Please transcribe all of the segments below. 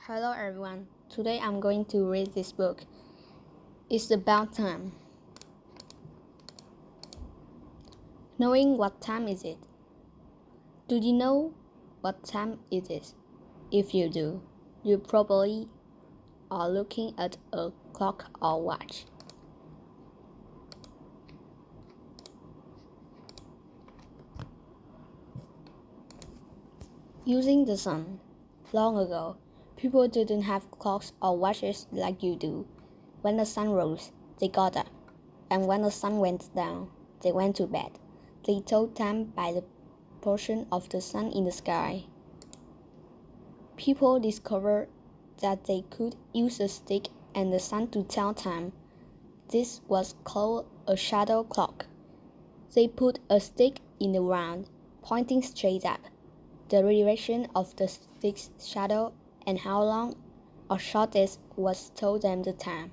Hello everyone. Today I'm going to read this book. It's about time. Knowing what time is it? Do you know what time it is? If you do, you probably are looking at a clock or watch. Using the sun. Long ago, people didn't have clocks or watches like you do. When the sun rose, they got up, and when the sun went down, they went to bed. They told time by the portion of the sun in the sky. People discovered that they could use a stick and the sun to tell time. This was called a shadow clock. They put a stick in the ground, pointing straight up. The direction of the stick's shadow and how long or short it was told them the time.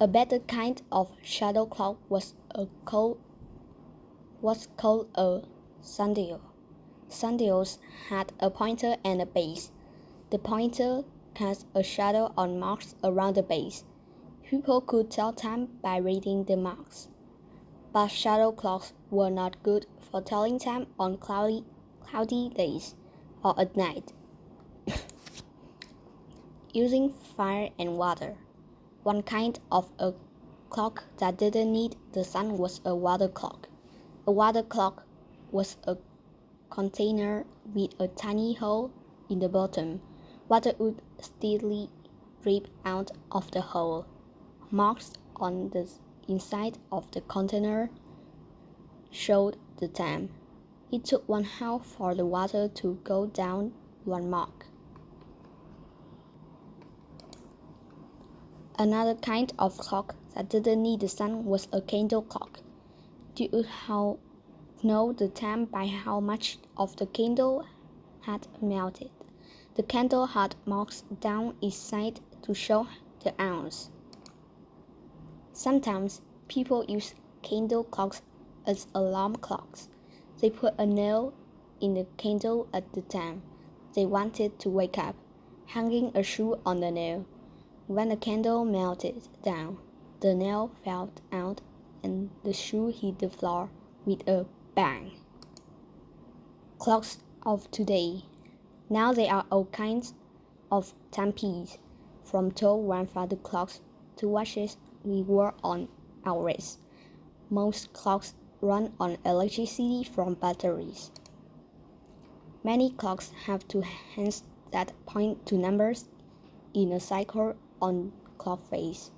A better kind of shadow clock was called a sundial. Sundials had a pointer and a base. The pointer cast a shadow on marks around the base. People could tell time by reading the marks. But shadow clocks were not good for telling time on cloudy days or at night. Using fire and water. One kind of a clock that didn't need the sun was a water clock. A water clock was a container with a tiny hole in the bottom. Water would steadily drip out of the hole. Marks on the inside of the container showed the time. It took 1 hour for the water to go down 1 mark. Another kind of clock that didn't need the sun was a candle clock. You would know the time by how much of the candle had melted. The candle had marks down its side to show the ounce. Sometimes people use candle clocks as alarm clocks. They put a nail in the candle at the time they wanted to wake up, hanging a shoe on the nail. When the candle melted down, the nail fell out and the shoe hit the floor with a bang. Clocks of today. Now there are all kinds of timepieces, from tall grandfather clocks to watches we wore on our wrists. Most clocks run on electricity from batteries. Many clocks have 2 hands that point to numbers in a cycle on clock face.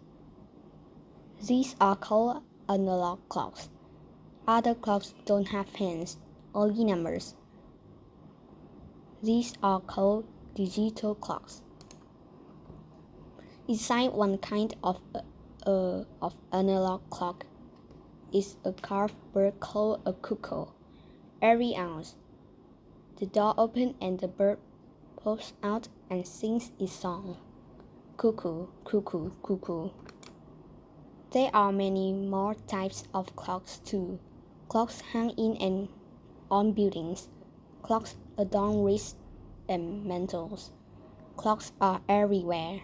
These are called analog clocks. Other clocks don't have hands, only numbers. These are called digital clocks. Inside one kind of analog clock is a carved bird called a cuckoo. Every hour, the door opens and the bird pops out and sings its song. Cuckoo, cuckoo, cuckoo. There are many more types of clocks too. Clocks hang in and on buildings. Clocks adorn wrists and mantles. Clocks are everywhere.